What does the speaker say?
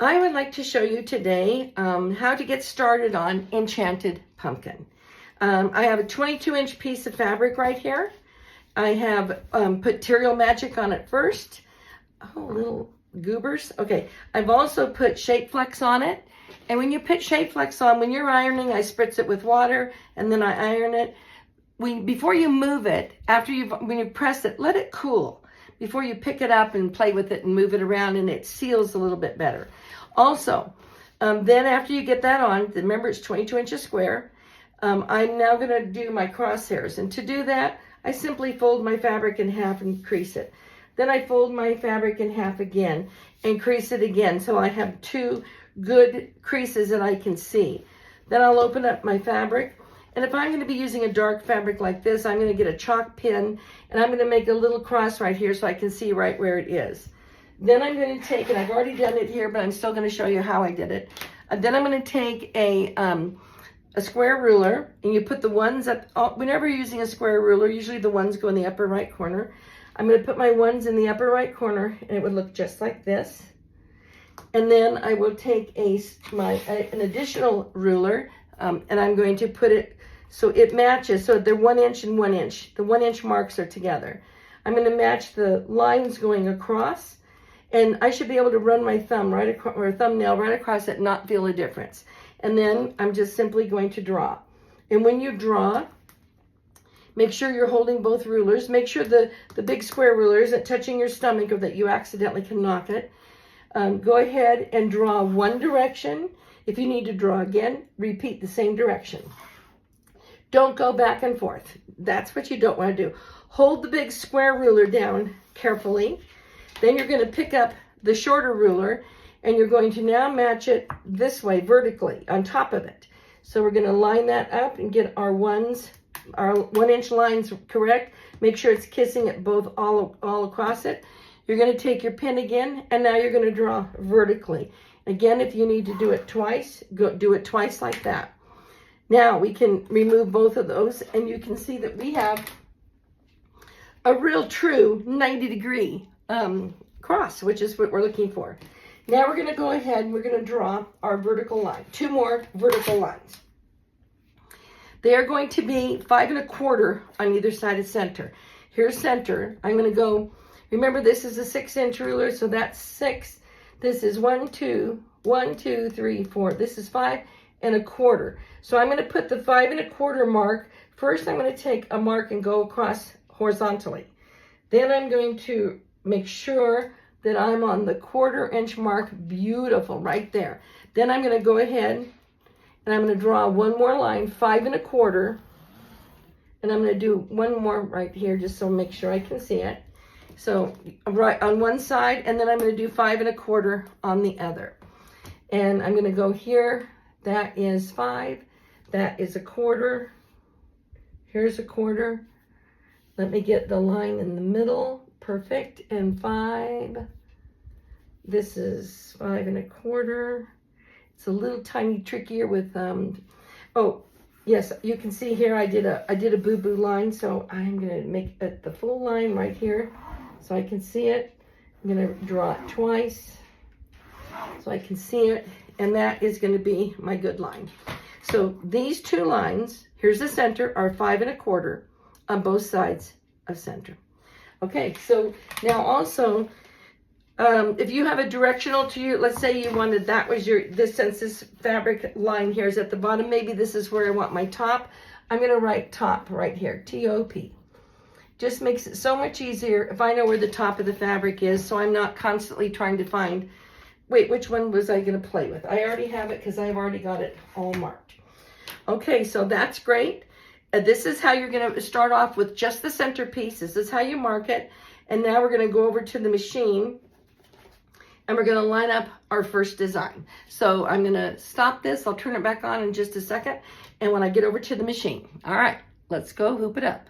I would like to show you today how to get started on Enchanted Pumpkin. I have a 22-inch piece of fabric right here. I have put Material Magic on it first. Oh, little goobers. Okay, I've also put Shape Flex on it. And when you put Shape Flex on, when you're ironing, I spritz it with water and then I iron it. Before you move it, when you press it, let it cool before you pick it up and play with it and move it around, and it seals a little bit better. Also, then after you get that on, remember it's 22 inches square, I'm now going to do my crosshairs. And to do that, I simply fold my fabric in half and crease it. Then I fold my fabric in half again and crease it again, so I have two good creases that I can see. Then I'll open up my fabric. And if I'm going to be using a dark fabric like this, I'm going to get a chalk pen and I'm going to make a little cross right here so I can see right where it is. Then I'm going to take, and I've already done it here, but I'm still going to show you how I did it. Then I'm going to take a square ruler, and you put the ones up, whenever you're using a square ruler, usually the ones go in the upper right corner. I'm going to put my ones in the upper right corner, and it would look just like this. And then I will take an additional ruler, and I'm going to put it so it matches, so they're 1 inch and 1 inch. The 1 inch marks are together. I'm going to match the lines going across, and I should be able to run my thumb right across, or thumbnail right across it, and not feel a difference. And then I'm just simply going to draw. And when you draw, make sure you're holding both rulers. Make sure the big square ruler isn't touching your stomach or that you accidentally can knock it. Go ahead and draw one direction. If you need to draw again, repeat the same direction. Don't go back and forth. That's what you don't want to do. Hold the big square ruler down carefully. Then you're going to pick up the shorter ruler and you're going to now match it this way vertically on top of it. So we're going to line that up and get our 1 inch lines correct. Make sure it's kissing it both all across it. You're going to take your pen again, and now you're going to draw vertically. Again, if you need to do it twice, do it twice like that. Now we can remove both of those, and you can see that we have a real true 90-degree cross, which is what we're looking for. Now we're going to go ahead and we're going to draw our vertical line, 2 more vertical lines. They are going to be 5 1/4 on either side of center. Here's center. I'm going to go, remember this is a 6-inch ruler, so that's 6. This is 1, 2, 1, 2, 3, 4. This is 5 1/4. So I'm going to put the 5 1/4 mark. First, I'm going to take a mark and go across horizontally. Then I'm going to make sure that I'm on the 1/4 inch mark. Beautiful, right there. Then I'm going to go ahead and I'm going to draw one more line, 5 1/4. And I'm going to do one more right here just so make sure I can see it. So right on one side, and then I'm going to do 5 1/4 on the other. And I'm going to go here. That is 5. That is 1/4. Here's 1/4. Let me get the line in the middle. Perfect. And 5. This is 5 1/4. It's a little tiny trickier with oh yes, you can see here I did a boo-boo line, so I'm going to make it the full line right here so I can see it. I'm going to draw it twice so I can see it, and that is going to be my good line. So these 2 lines, here's the center, are 5 1/4 on both sides of center. Okay, so now also, if you have a directional to you, let's say you wanted, that was since this fabric line here is at the bottom, maybe this is where I want my top. I'm going to write top right here, T-O-P. Just makes it so much easier if I know where the top of the fabric is, so I'm not constantly trying to find, wait, which one was I going to play with? I already have it because I've already got it all marked. Okay, so that's great. This is how you're going to start off with just the centerpiece. This is how you mark it. And now we're going to go over to the machine and we're going to line up our first design. So I'm going to stop this. I'll turn it back on in just a second. And when I get over to the machine. All right, let's go hoop it up.